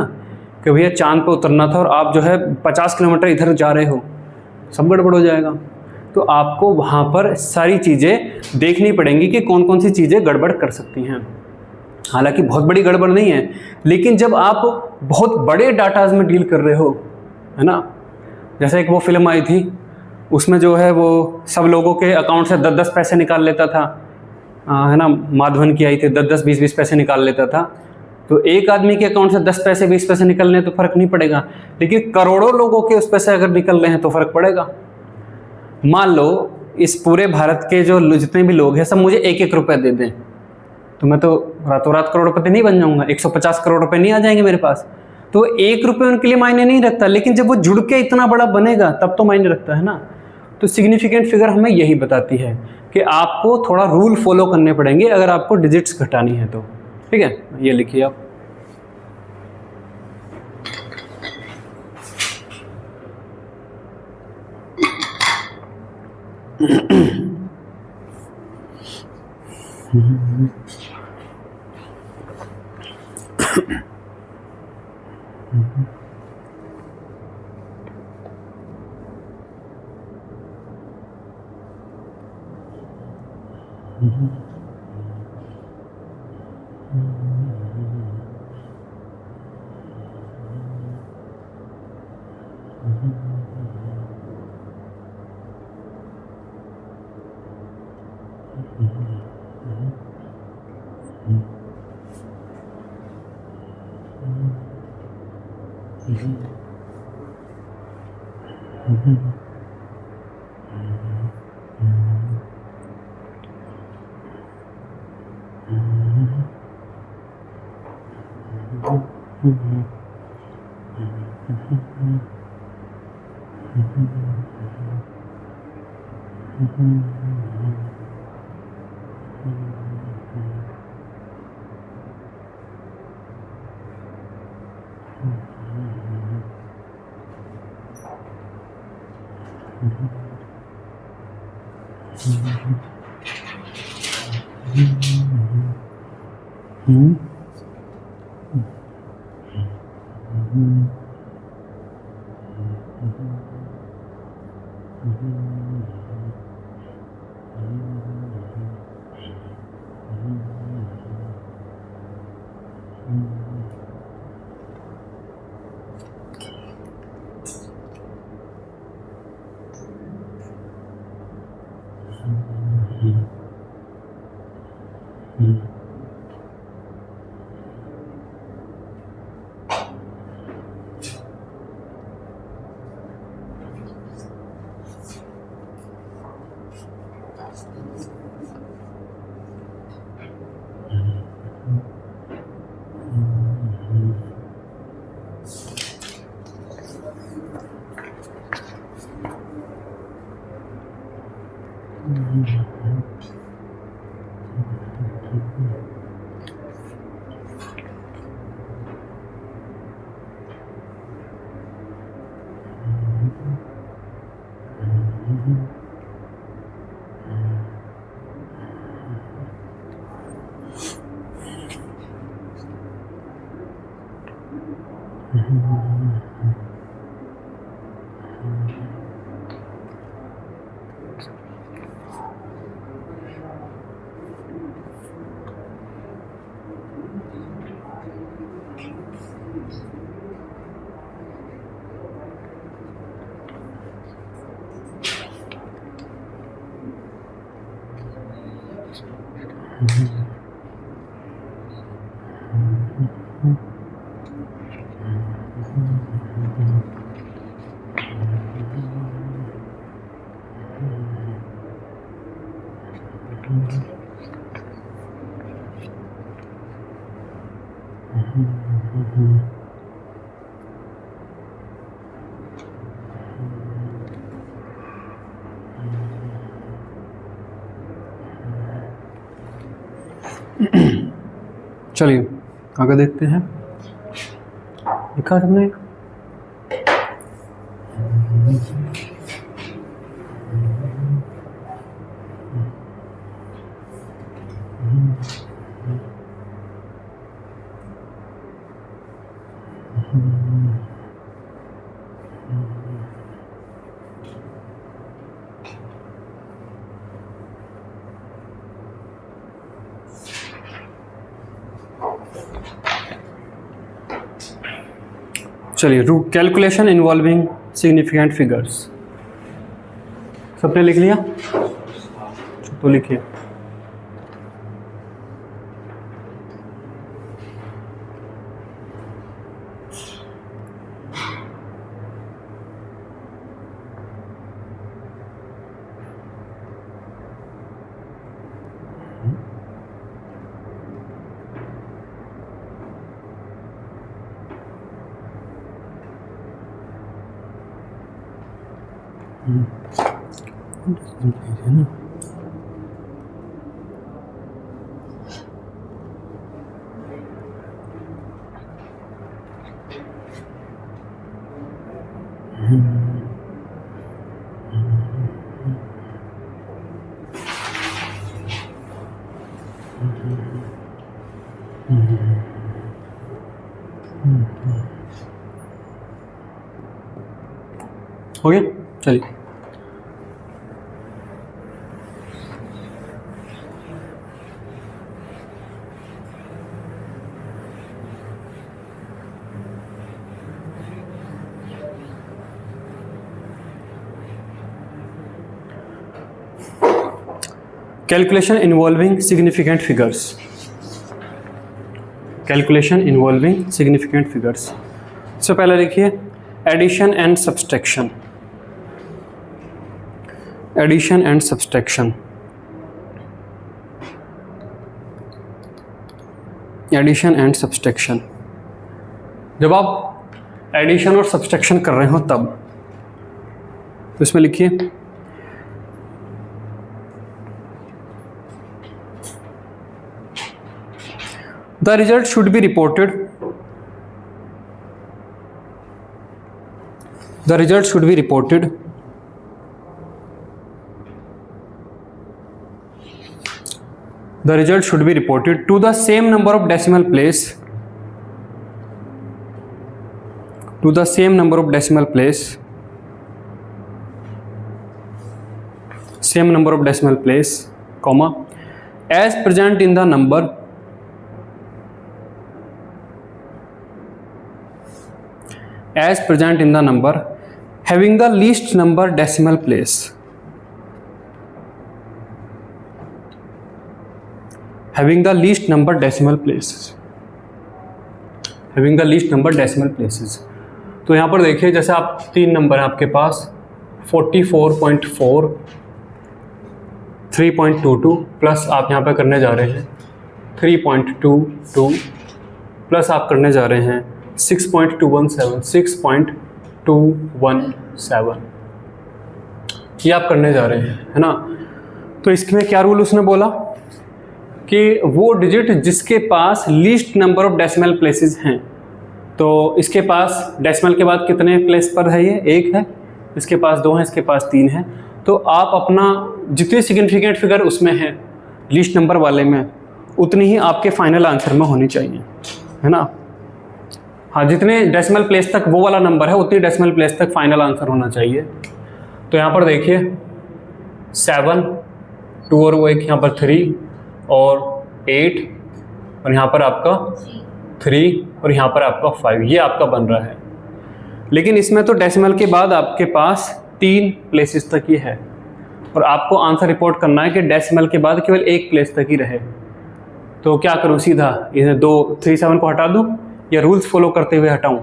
कि भैया चांद पे उतरना था और आप जो है 50 किलोमीटर इधर जा रहे हो, सब गड़बड़ हो जाएगा। तो आपको वहाँ पर सारी चीज़ें देखनी पड़ेंगी कि कौन कौन सी चीज़ें गड़बड़ कर सकती हैं। हालांकि बहुत बड़ी गड़बड़ नहीं है, लेकिन जब आप बहुत बड़े डाटाज में डील कर रहे हो, है ना, जैसे एक वो फिल्म आई थी, उसमें जो है वो सब लोगों के अकाउंट से 10-10 पैसे निकाल लेता था, है ना, माधवन की आई थी, 10-10 20-20 पैसे निकाल लेता था। तो एक आदमी के अकाउंट से 10 पैसे 20 पैसे निकलने तो फ़र्क नहीं पड़ेगा, लेकिन करोड़ों लोगों के उस पैसे अगर निकल रहे हैं तो फ़र्क पड़ेगा। मान लो इस पूरे भारत के जो जितने भी लोग हैं सब मुझे 1-1 रुपये दे दें, तो मैं तो रातों रात करोड़पति नहीं बन जाऊंगा, 150 करोड़ रुपए नहीं आ जाएंगे मेरे पास। तो 1 रुपये उनके लिए मायने नहीं रखता, लेकिन जब वो जुड़ के इतना बड़ा बनेगा तब तो मायने रखता है ना। तो सिग्निफिकेंट फिगर हमें यही बताती है कि आपको थोड़ा रूल फॉलो करने पड़ेंगे अगर आपको डिजिट्स घटानी है तो। ठीक है, ये लिखिए आप। चलिए आगे देखते हैं। लिखा तुमने? चलिए, root calculation involving significant figures. सबने लिख लिया? तो लिखिए। हो गया? चलिए, calculation involving significant figures. Calculation involving significant figures. सबसे पहले लिखिए addition and subtraction. Addition and subtraction. Addition and subtraction. जब आप एडिशन और सब्सट्रैक्शन कर रहे हो तब तो इसमें लिखिए the result should be reported, the result should be reported the result should be reported to the same number of decimal place, to the same number of decimal place, same number of decimal place, comma, as present in the number, as present in the number having the least number decimal place, having the least number decimal places, having the least number decimal places। तो यहाँ पर देखिए जैसे आप 3 number हैं आपके पास 44.4, 3.22 plus आप यहाँ पर करने जा रहे हैं 3.22 प्लस आप करने जा रहे हैं 6.217, 6.217 ये आप करने जा रहे हैं, है ना। तो इसमें क्या रूल उसने बोला कि वो डिजिट जिसके पास least number of decimal places हैं, तो इसके पास डेसिमल के बाद कितने प्लेस पर है, ये 1 है, इसके पास 2 है, इसके पास 3 है, तो आप अपना जितनी सिग्निफिकेंट फिगर उसमें है लीस्ट नंबर वाले में उतनी ही आपके फाइनल आंसर में होनी चाहिए, है ना। हाँ, जितने डेसिमल प्लेस तक वो वाला नंबर है उतनी डेसिमल प्लेस तक फाइनल आंसर होना चाहिए। तो यहाँ पर देखिए 7, 2 और वो एक यहाँ पर 3 और 8 और यहाँ पर आपका 3 और यहाँ पर आपका 5, ये आपका बन रहा है। लेकिन इसमें तो डेसिमल के बाद आपके पास 3 प्लेसेस तक ही है और आपको आंसर रिपोर्ट करना है कि डेसिमल के बाद केवल 1 प्लेस तक ही रहे। तो क्या करूँ, सीधा इन्हें 237 को हटा दूँ या रूल्स फॉलो करते हुए हटाऊँ?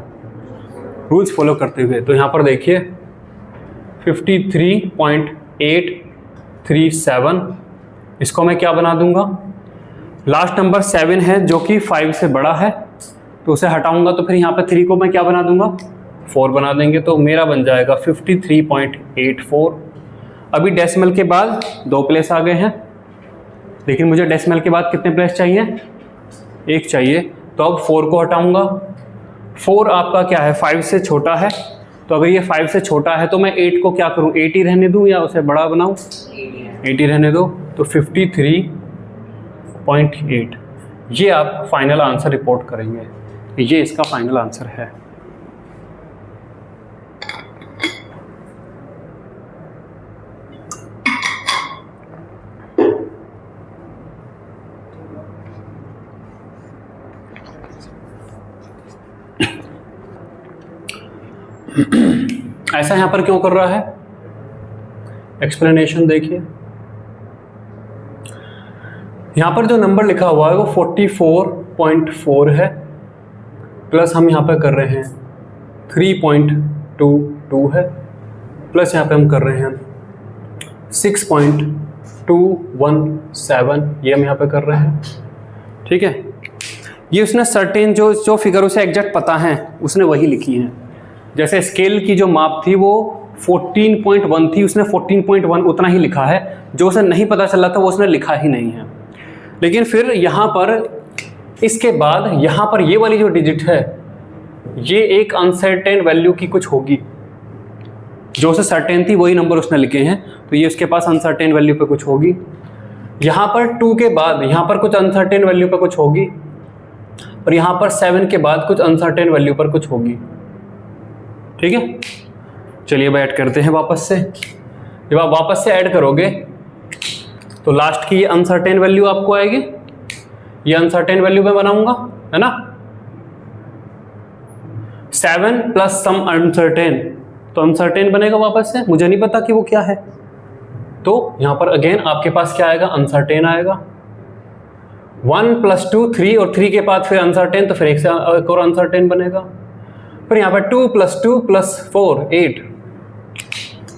रूल्स फॉलो करते हुए। तो यहाँ पर देखिए 53.837, इसको मैं क्या बना दूंगा, लास्ट नंबर 7 है जो कि 5 से बड़ा है, तो उसे हटाऊंगा तो फिर यहाँ पे 3 को मैं क्या बना दूंगा, 4 बना देंगे, तो मेरा बन जाएगा 53.84। अभी डेसिमल के बाद 2 प्लेस आ गए हैं, लेकिन मुझे डेसिमल के बाद कितने प्लेस चाहिए, 1 चाहिए। तो अब 4 को हटाऊंगा, 4 आपका क्या है, 5 से छोटा है, तो अगर ये 5 से छोटा है तो मैं 8 को क्या करूँ, 8 ही रहने दूँ या उसे बड़ा बनाऊँ, 8 ही रहने दो। तो 53.8 ये आप फाइनल आंसर रिपोर्ट करेंगे, ये इसका फाइनल आंसर है। ऐसा यहां पर क्यों कर रहा है, एक्सप्लेनेशन देखिए। यहाँ पर जो नंबर लिखा हुआ है वो 44.4 है, प्लस हम यहाँ पर कर रहे हैं 3.22 है, प्लस यहाँ पे हम कर रहे हैं 6.217, ये हम यहाँ पे कर रहे हैं, ठीक है। ये उसने सर्टेन जो फिगर उसे एग्जैक्ट पता है उसने वही लिखी हैं। जैसे स्केल की जो माप थी वो 14.1 थी, उसने 14.1 उतना ही लिखा है, जो उसे नहीं पता चला था वो उसने लिखा ही नहीं है। लेकिन फिर यहाँ पर इसके बाद यहाँ पर ये वाली जो डिजिट है ये एक अनसर्टेन वैल्यू की कुछ होगी, जो उसे सर्टेन थी वही नंबर उसने लिखे हैं, तो ये उसके पास अनसर्टेन वैल्यू पे कुछ होगी। यहाँ पर 2 के बाद यहाँ पर कुछ अनसर्टेन वैल्यू पे कुछ होगी और यहाँ पर 7 के बाद कुछ अनसर्टेन वैल्यू पर कुछ होगी, ठीक है। चलिए अब ऐड करते हैं वापस से। जब आप वापस से ऐड करोगे तो लास्ट की ये अनसर्टेन वैल्यू आपको आएगी, ये अनसर्टेन वैल्यू मैं बनाऊंगा, है ना। 7 प्लस सम अनसर्टेन, तो अनसर्टेन बनेगा वापस से, मुझे नहीं पता कि वो क्या है, तो यहां पर अगेन आपके पास क्या आएगा, अनसर्टेन आएगा। 1 + 2 3 और 3 के बाद फिर अनसर्टेन, तो फिर एक और अनसर्टेन बनेगा। फिर यहाँ पर 2 + 2 + 4 8,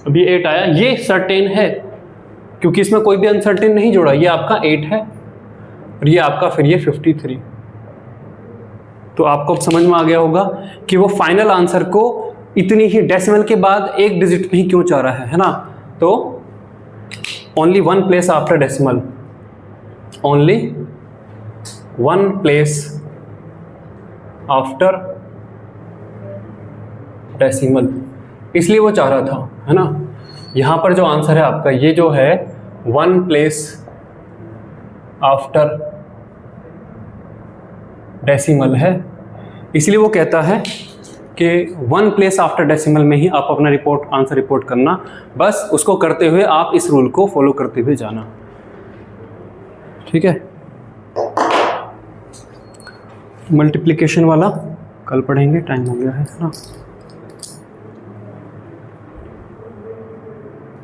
अभी 8 आया, ये सर्टेन है क्योंकि इसमें कोई भी अनसर्टेन नहीं जोड़ा, ये आपका 8 है और ये आपका फिर ये 53। तो आपको अब समझ में आ गया होगा कि वो फाइनल आंसर को इतनी ही डेसिमल के बाद एक डिजिट में ही क्यों चाह रहा है ना। तो only 1 place after decimal, only 1 place after decimal, इसलिए वो चाह रहा था, है ना। यहाँ पर जो आंसर है आपका ये जो है 1 प्लेस आफ्टर डेसिमल है, इसलिए वो कहता है कि 1 प्लेस आफ्टर डेसिमल में ही आप अपना आंसर रिपोर्ट करना। बस उसको करते हुए आप इस रूल को फॉलो करते हुए जाना, ठीक है। मल्टीप्लिकेशन वाला कल पढ़ेंगे, टाइम हो गया है ना।